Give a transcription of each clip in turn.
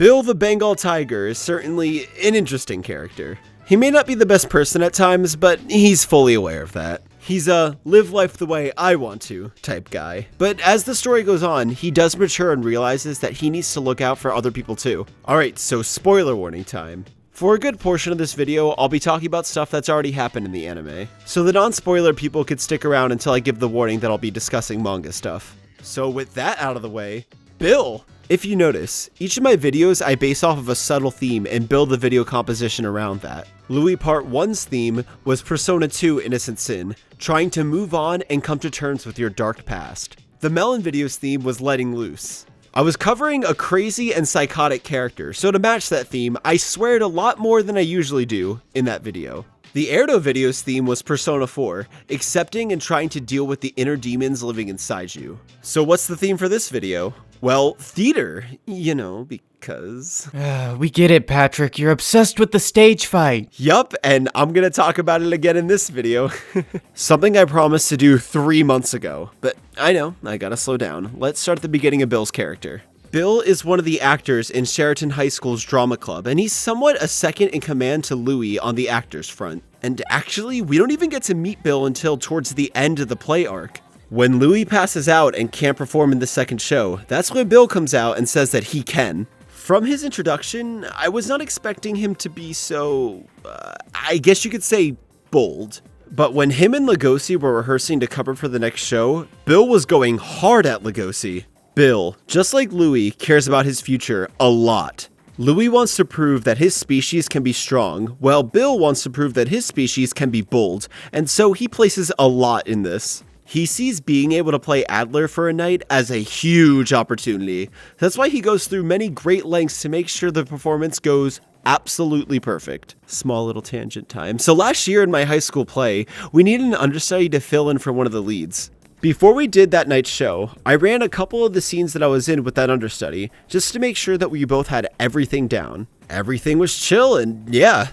Bill the Bengal Tiger is certainly an interesting character. He may not be the best person at times, but he's fully aware of that. He's a live life the way I want to type guy. But as the story goes on, he does mature and realizes that he needs to look out for other people too. Alright, so spoiler warning time. For a good portion of this video, I'll be talking about stuff that's already happened in the anime. So the non-spoiler people could stick around until I give the warning that I'll be discussing manga stuff. So with that out of the way, Bill! If you notice, each of my videos I base off of a subtle theme and build the video composition around that. Louis Part 1's theme was Persona 2 Innocent Sin, trying to move on and come to terms with your dark past. The Melon video's theme was Letting Loose. I was covering a crazy and psychotic character, so to match that theme, I sweared a lot more than I usually do in that video. The Erdo video's theme was Persona 4, accepting and trying to deal with the inner demons living inside you. So what's the theme for this video? Well, theater, you know, because... We get it, Patrick. You're obsessed with the stage fight. Yup, and I'm gonna talk about it again in this video. Something I promised to do 3 months ago, but I know, I gotta slow down. Let's start at the beginning of Bill's character. Bill is one of the actors in Sheraton High School's drama club, and he's somewhat a second in command to Louis on the actors front. And actually, we don't even get to meet Bill until towards the end of the play arc. When Louis passes out and can't perform in the second show, that's when Bill comes out and says that he can. From his introduction, I was not expecting him to be so, I guess you could say, bold. But when him and Legoshi were rehearsing to cover for the next show, Bill was going hard at Legoshi. Bill, just like Louis, cares about his future a lot. Louis wants to prove that his species can be strong, while Bill wants to prove that his species can be bold, and so he places a lot in this. He sees being able to play Adler for a night as a huge opportunity. That's why he goes through many great lengths to make sure the performance goes absolutely perfect. Small little tangent time. So last year in my high school play, we needed an understudy to fill in for one of the leads. Before we did that night's show, I ran a couple of the scenes that I was in with that understudy, just to make sure that we both had everything down. Everything was chill, and yeah,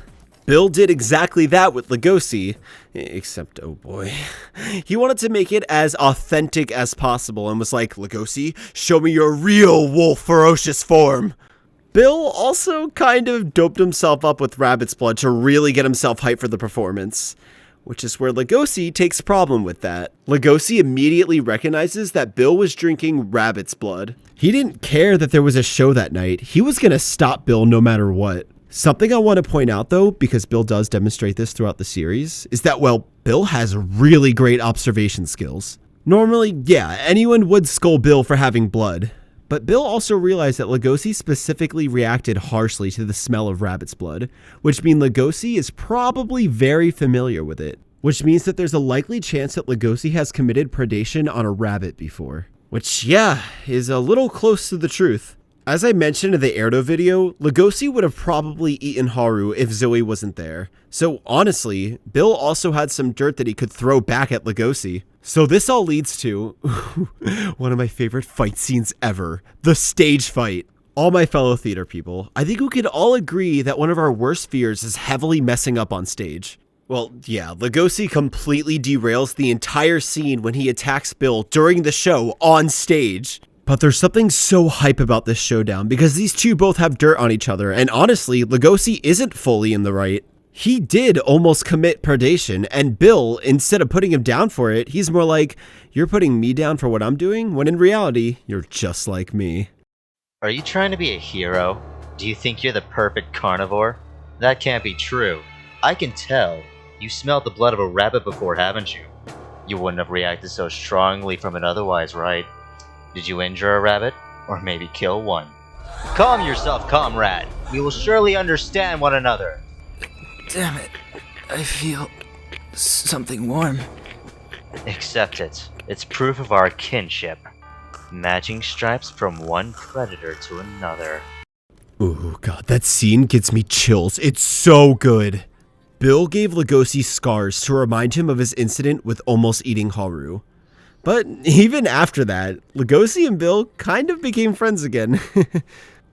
Bill did exactly that with Legoshi, except, oh boy, he wanted to make it as authentic as possible and was like, Legoshi, show me your real wolf ferocious form. Bill also kind of doped himself up with rabbit's blood to really get himself hyped for the performance, which is where Legoshi takes a problem with that. Legoshi immediately recognizes that Bill was drinking rabbit's blood. He didn't care that there was a show that night. He was gonna stop Bill no matter what. Something I want to point out though, because Bill does demonstrate this throughout the series, is that, well, Bill has really great observation skills. Normally, yeah, anyone would scold Bill for having blood, but Bill also realized that Legoshi specifically reacted harshly to the smell of rabbit's blood, which means Legoshi is probably very familiar with it, which means that there's a likely chance that Legoshi has committed predation on a rabbit before, which, yeah, is a little close to the truth. As I mentioned in the Erdo video, Legoshi would have probably eaten Haru if Zoe wasn't there. So honestly, Bill also had some dirt that he could throw back at Legoshi. So this all leads to one of my favorite fight scenes ever, the stage fight. All my fellow theater people, I think we could all agree that one of our worst fears is heavily messing up on stage. Well, yeah, Legoshi completely derails the entire scene when he attacks Bill during the show on stage. But there's something so hype about this showdown because these two both have dirt on each other, and honestly, Legoshi isn't fully in the right. He did almost commit predation, and Bill, instead of putting him down for it, he's more like, you're putting me down for what I'm doing, when in reality, you're just like me. Are you trying to be a hero? Do you think you're the perfect carnivore? That can't be true. I can tell. You smelled the blood of a rabbit before, haven't you? You wouldn't have reacted so strongly from it otherwise, right? Did you injure a rabbit? Or maybe kill one? Calm yourself, comrade. We will surely understand one another. Damn it. I feel something warm. Accept it. It's proof of our kinship. Matching stripes from one predator to another. Ooh, God, that scene gets me chills. It's so good. Bill gave Legoshi scars to remind him of his incident with almost eating Haru. But even after that, Legoshi and Bill kind of became friends again.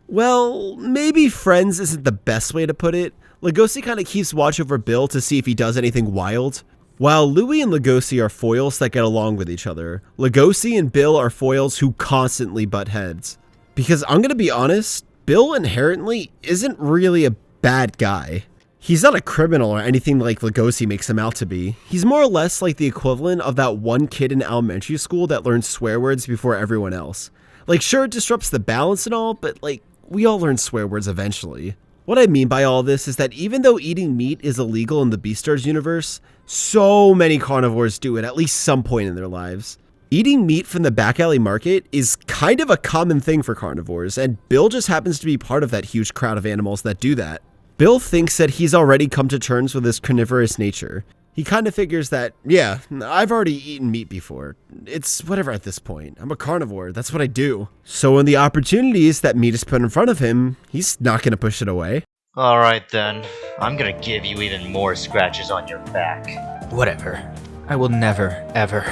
Well, maybe friends isn't the best way to put it. Legoshi kind of keeps watch over Bill to see if he does anything wild. While Louis and Legoshi are foils that get along with each other, Legoshi and Bill are foils who constantly butt heads. Because I'm gonna be honest, Bill inherently isn't really a bad guy. He's not a criminal or anything like Legoshi makes him out to be. He's more or less like the equivalent of that one kid in elementary school that learns swear words before everyone else. Like, sure, it disrupts the balance and all, but like, we all learn swear words eventually. What I mean by all this is that even though eating meat is illegal in the Beastars universe, so many carnivores do it at least some point in their lives. Eating meat from the back alley market is kind of a common thing for carnivores, and Bill just happens to be part of that huge crowd of animals that do that. Bill thinks that he's already come to terms with his carnivorous nature. He kind of figures that, yeah, I've already eaten meat before. It's whatever at this point. I'm a carnivore. That's what I do. So when the opportunities that meat is put in front of him, he's not going to push it away. Alright then, I'm gonna give you even more scratches on your back. Whatever. I will never, ever.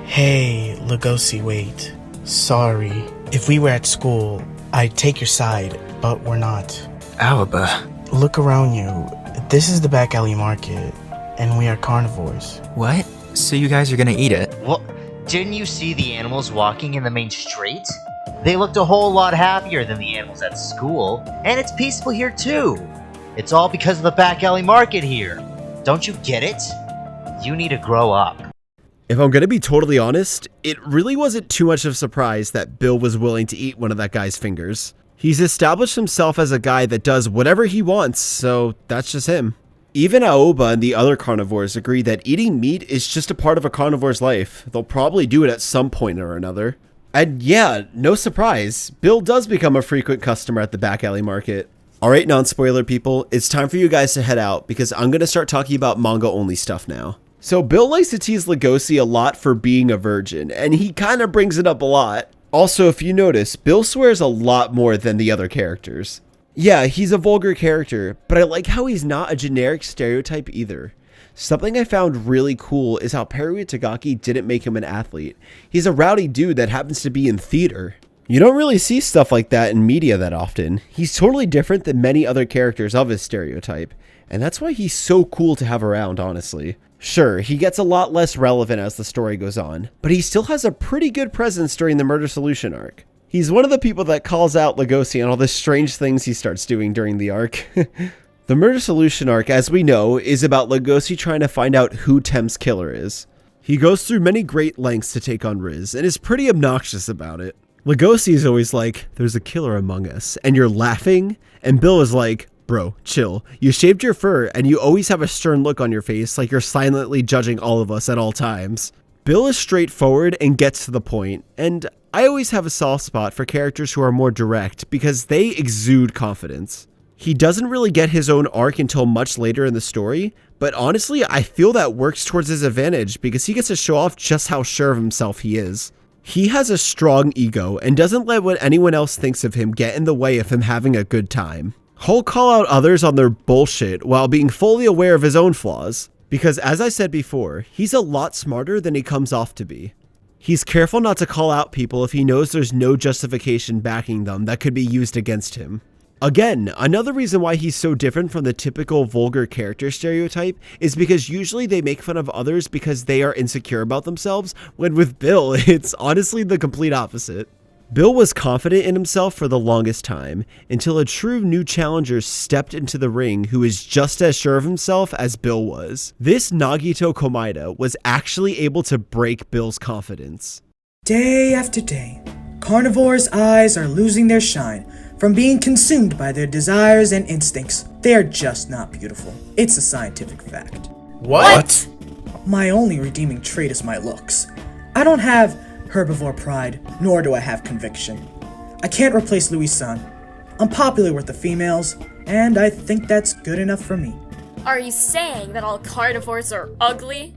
Hey, Legoshi, wait. Sorry. If we were at school, I'd take your side, but we're not. Awaba. Look around you. This is the back alley market, and we are carnivores. What? So you guys are gonna eat it? Well, didn't you see the animals walking in the main street? They looked a whole lot happier than the animals at school, and it's peaceful here too. It's all because of the back alley market here. Don't you get it? You need to grow up. If I'm going to be totally honest, it really wasn't too much of a surprise that Bill was willing to eat one of that guy's fingers. He's established himself as a guy that does whatever he wants, so that's just him. Even Aoba and the other carnivores agree that eating meat is just a part of a carnivore's life. They'll probably do it at some point or another. And yeah, no surprise, Bill does become a frequent customer at the back alley market. Alright, non-spoiler people, it's time for you guys to head out because I'm going to start talking about manga-only stuff now. So Bill likes to tease Legoshi a lot for being a virgin, and he kind of brings it up a lot. Also, if you notice, Bill swears a lot more than the other characters. Yeah, he's a vulgar character, but I like how he's not a generic stereotype either. Something I found really cool is how Paru Itagaki didn't make him an athlete. He's a rowdy dude that happens to be in theater. You don't really see stuff like that in media that often. He's totally different than many other characters of his stereotype, and that's why he's so cool to have around, honestly. Sure, he gets a lot less relevant as the story goes on, but he still has a pretty good presence during the Murder Solution arc. He's one of the people that calls out Legoshi on all the strange things he starts doing during the arc. The Murder Solution arc, as we know, is about Legoshi trying to find out who Tem's killer is. He goes through many great lengths to take on Riz, and is pretty obnoxious about it. Legoshi is always like, there's a killer among us, and you're laughing, and Bill is like, bro, chill. You shaved your fur, and you always have a stern look on your face like you're silently judging all of us at all times. Bill is straightforward and gets to the point, and I always have a soft spot for characters who are more direct because they exude confidence. He doesn't really get his own arc until much later in the story, but honestly, I feel that works towards his advantage because he gets to show off just how sure of himself he is. He has a strong ego and doesn't let what anyone else thinks of him get in the way of him having a good time. He'll call out others on their bullshit while being fully aware of his own flaws, because as I said before, he's a lot smarter than he comes off to be. He's careful not to call out people if he knows there's no justification backing them that could be used against him. Again, another reason why he's so different from the typical vulgar character stereotype is because usually they make fun of others because they are insecure about themselves, when with Bill, it's honestly the complete opposite. Bill was confident in himself for the longest time, until a true new challenger stepped into the ring who is just as sure of himself as Bill was. This Nagito Komaeda was actually able to break Bill's confidence. Day after day, carnivores' eyes are losing their shine from being consumed by their desires and instincts. They are just not beautiful. It's a scientific fact. What? My only redeeming trait is my looks. I don't have herbivore pride, nor do I have conviction. I can't replace Louis-san. I'm popular with the females, and I think that's good enough for me. Are you saying that all carnivores are ugly?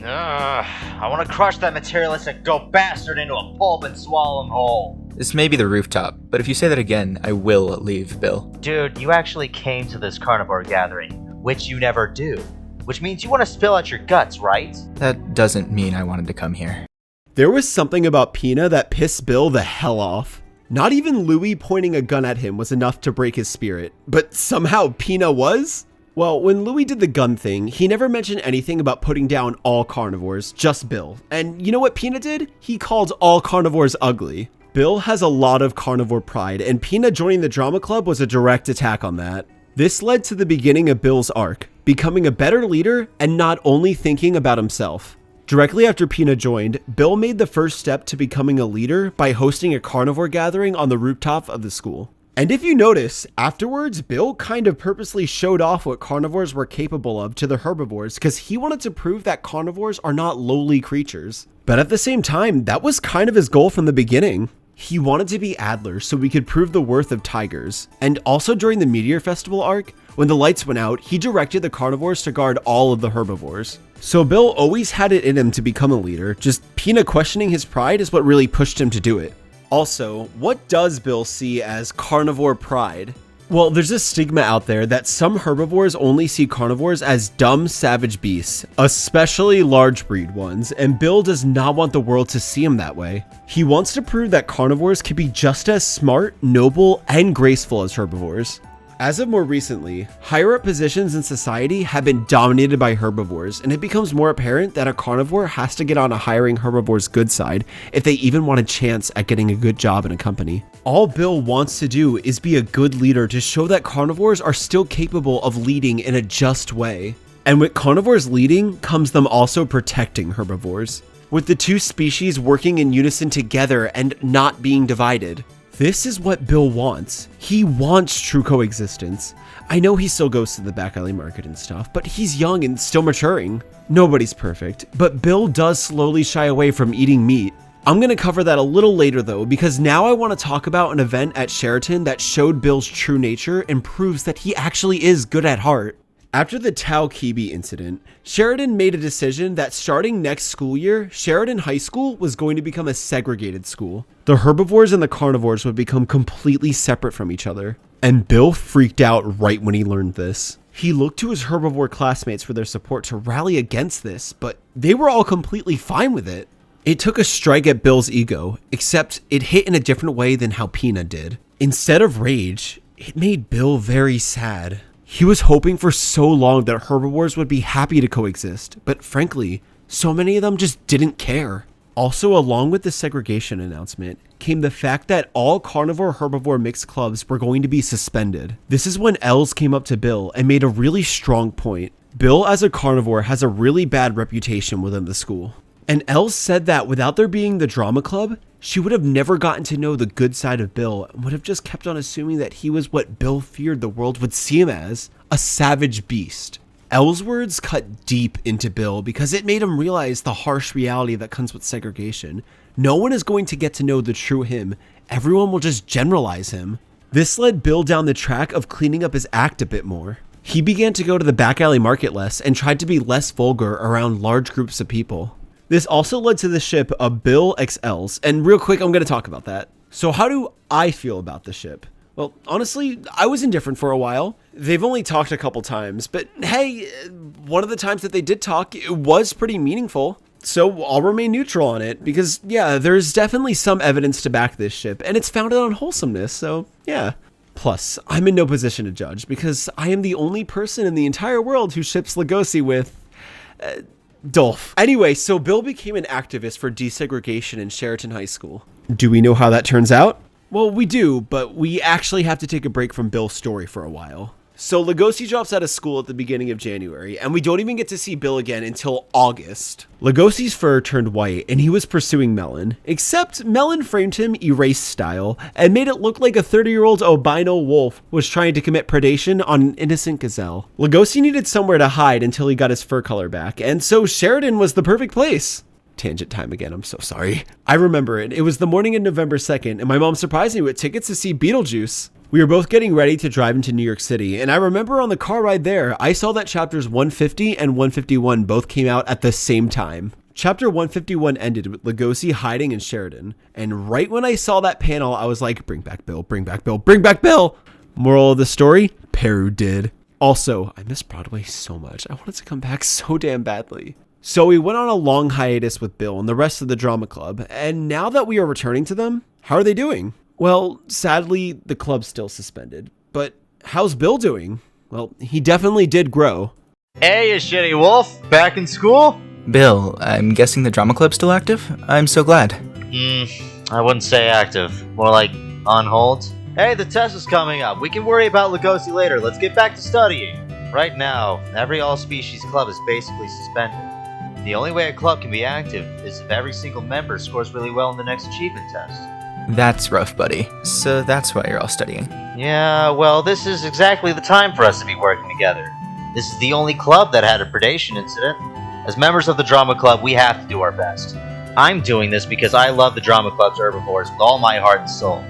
I want to crush that materialistic go bastard into a pulp and swallow him whole. This may be the rooftop, but if you say that again, I will leave, Bill. Dude, you actually came to this carnivore gathering, which you never do. Which means you want to spill out your guts, right? That doesn't mean I wanted to come here. There was something about Pina that pissed Bill the hell off. Not even Louis pointing a gun at him was enough to break his spirit, but somehow Pina was? Well, when Louis did the gun thing, he never mentioned anything about putting down all carnivores, just Bill. And you know what Pina did? He called all carnivores ugly. Bill has a lot of carnivore pride, and Peanut joining the drama club was a direct attack on that. This led to the beginning of Bill's arc, becoming a better leader and not only thinking about himself. Directly after Peanut joined, Bill made the first step to becoming a leader by hosting a carnivore gathering on the rooftop of the school. And if you notice, afterwards, Bill kind of purposely showed off what carnivores were capable of to the herbivores because he wanted to prove that carnivores are not lowly creatures. But at the same time, that was kind of his goal from the beginning. He wanted to be Adler so we could prove the worth of tigers. And also during the Meteor Festival arc, when the lights went out, he directed the carnivores to guard all of the herbivores. So Bill always had it in him to become a leader, just Peanut questioning his pride is what really pushed him to do it. Also, what does Bill see as carnivore pride? Well, there's a stigma out there that some herbivores only see carnivores as dumb, savage beasts, especially large breed ones, and Bill does not want the world to see him that way. He wants to prove that carnivores can be just as smart, noble, and graceful as herbivores. As of more recently, higher up positions in society have been dominated by herbivores, and it becomes more apparent that a carnivore has to get on a hiring herbivore's good side if they even want a chance at getting a good job in a company. All Bill wants to do is be a good leader to show that carnivores are still capable of leading in a just way. And with carnivores leading comes them also protecting herbivores, with the two species working in unison together and not being divided. This is what Bill wants. He wants true coexistence. I know he still goes to the back alley market and stuff, but he's young and still maturing. Nobody's perfect, but Bill does slowly shy away from eating meat. I'm going to cover that a little later though, because now I want to talk about an event at Sheraton that showed Bill's true nature and proves that he actually is good at heart. After the Tao Kibi incident, Sheridan made a decision that starting next school year, Sheridan High School was going to become a segregated school. The herbivores and the carnivores would become completely separate from each other. And Bill freaked out right when he learned this. He looked to his herbivore classmates for their support to rally against this, but they were all completely fine with it. It took a strike at Bill's ego, except it hit in a different way than how Peanut did. Instead of rage, it made Bill very sad. He was hoping for so long that herbivores would be happy to coexist, but frankly, so many of them just didn't care. Also, along with the segregation announcement, came the fact that all carnivore-herbivore mixed clubs were going to be suspended. This is when Els came up to Bill and made a really strong point. Bill as a carnivore has a really bad reputation within the school. And Els said that without there being the drama club, she would have never gotten to know the good side of Bill and would have just kept on assuming that he was what Bill feared the world would see him as, a savage beast. Els' words cut deep into Bill because it made him realize the harsh reality that comes with segregation. No one is going to get to know the true him. Everyone will just generalize him. This led Bill down the track of cleaning up his act a bit more. He began to go to the back alley market less and tried to be less vulgar around large groups of people. This also led to the ship of Bill x Els, and real quick, I'm going to talk about that. So how do I feel about the ship? Well, honestly, I was indifferent for a while. They've only talked a couple times, but hey, one of the times that they did talk, it was pretty meaningful. So I'll remain neutral on it, because yeah, there's definitely some evidence to back this ship, and it's founded on wholesomeness, so yeah. Plus, I'm in no position to judge, because I am the only person in the entire world who ships Legoshi with... Dolph. Anyway, so Bill became an activist for desegregation in Sheraton High School. Do we know how that turns out? Well, we do, but we actually have to take a break from Bill's story for a while. So Legoshi drops out of school at the beginning of January, and we don't even get to see Bill again until August. Legoshi's fur turned white, and he was pursuing Melon, except Melon framed him erase style, and made it look like a 30-year-old albino wolf was trying to commit predation on an innocent gazelle. Legoshi needed somewhere to hide until he got his fur color back, and so Sheridan was the perfect place. Tangent time again, I'm so sorry. I remember it. It was the morning of November 2nd, and my mom surprised me with tickets to see Beetlejuice. We were both getting ready to drive into New York City, and I remember on the car ride there, I saw that chapters 150 and 151 both came out at the same time. Chapter 151 ended with Legoshi hiding in Sheridan, and right when I saw that panel, I was like, bring back Bill, bring back Bill, bring back Bill! Moral of the story, Paru did. Also, I miss Broadway so much. I wanted to come back so damn badly. So we went on a long hiatus with Bill and the rest of the drama club, and now that we are returning to them, how are they doing? Well, sadly, the club's still suspended. But how's Bill doing? Well, he definitely did grow. Hey, you shitty wolf! Back in school? Bill, I'm guessing the drama club's still active? I'm so glad. I wouldn't say active, more like on hold. Hey, the test is coming up. We can worry about Legoshi later. Let's get back to studying. Right now, every all-species club is basically suspended. The only way a club can be active is if every single member scores really well in the next achievement test. That's rough, buddy. So that's why you're all studying. Yeah, well, this is exactly the time for us to be working together. This is the only club that had a predation incident. As members of the drama club, we have to do our best. I'm doing this because I love the drama club's herbivores with all my heart and soul.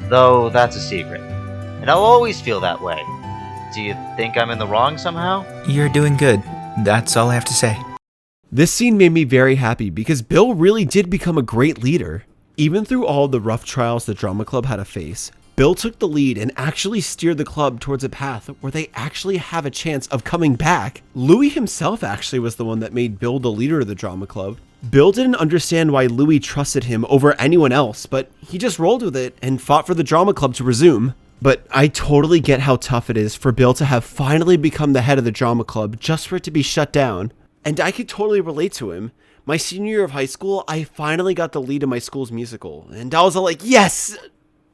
Though that's a secret. And I'll always feel that way. Do you think I'm in the wrong somehow? You're doing good. That's all I have to say. This scene made me very happy because Bill really did become a great leader. Even through all the rough trials the drama club had to face, Bill took the lead and actually steered the club towards a path where they actually have a chance of coming back. Louis himself actually was the one that made Bill the leader of the drama club. Bill didn't understand why Louis trusted him over anyone else, but he just rolled with it and fought for the drama club to resume. But I totally get how tough it is for Bill to have finally become the head of the drama club just for it to be shut down. And I could totally relate to him. My senior year of high school, I finally got the lead in my school's musical, and I was all like, yes!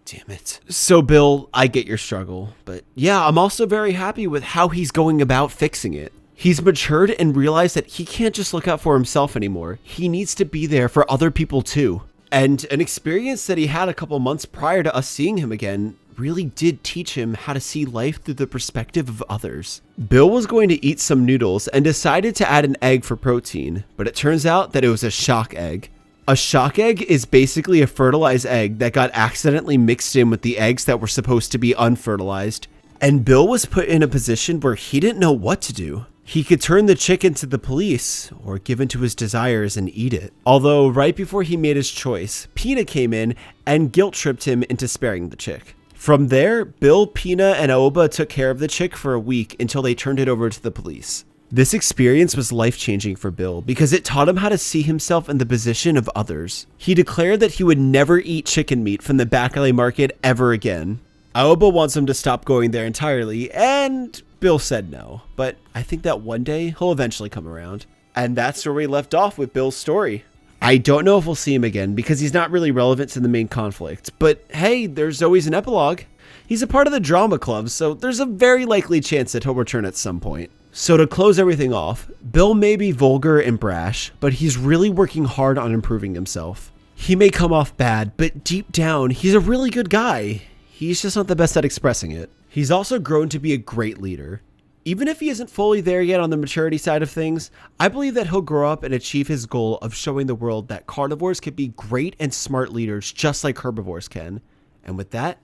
Damn it. So Bill, I get your struggle, but yeah, I'm also very happy with how he's going about fixing it. He's matured and realized that he can't just look out for himself anymore. He needs to be there for other people too. And an experience that he had a couple months prior to us seeing him again really did teach him how to see life through the perspective of others. Bill was going to eat some noodles and decided to add an egg for protein, but it turns out that it was a shock egg. A shock egg is basically a fertilized egg that got accidentally mixed in with the eggs that were supposed to be unfertilized, and Bill was put in a position where he didn't know what to do. He could turn the chicken to the police or give in to his desires and eat it. Although right before he made his choice, Pina came in and guilt-tripped him into sparing the chick. From there, Bill, Pina, and Aoba took care of the chick for a week until they turned it over to the police. This experience was life-changing for Bill because it taught him how to see himself in the position of others. He declared that he would never eat chicken meat from the back alley market ever again. Aoba wants him to stop going there entirely, and Bill said no, but I think that one day he'll eventually come around. And that's where we left off with Bill's story. I don't know if we'll see him again because he's not really relevant to the main conflict, but hey, there's always an epilogue. He's a part of the drama club, so there's a very likely chance that he'll return at some point. So to close everything off, Bill may be vulgar and brash, but he's really working hard on improving himself. He may come off bad, but deep down, he's a really good guy. He's just not the best at expressing it. He's also grown to be a great leader. Even if he isn't fully there yet on the maturity side of things, I believe that he'll grow up and achieve his goal of showing the world that carnivores can be great and smart leaders just like herbivores can. And with that,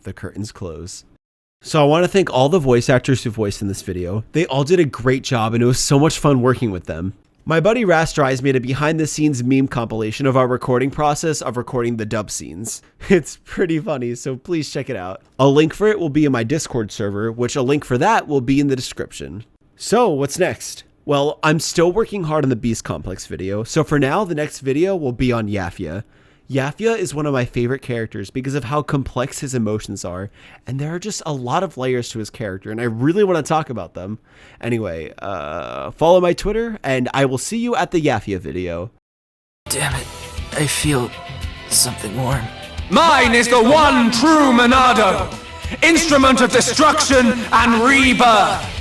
the curtains close. So I want to thank all the voice actors who voiced in this video. They all did a great job and it was so much fun working with them. My buddy Rasterize made a behind the scenes meme compilation of our recording process of recording the dub scenes. It's pretty funny, so please check it out. A link for it will be in my Discord server, which a link for that will be in the description. So what's next? Well, I'm still working hard on the Beast Complex video, so for now the next video will be on Yafya. Yafya is one of my favorite characters because of how complex his emotions are, and there are just a lot of layers to his character, and I really want to talk about them. Anyway, follow my Twitter, and I will see you at the Yafya video. Damn it. I feel something warm. Mine is the one true Monado, instrument of destruction and rebirth.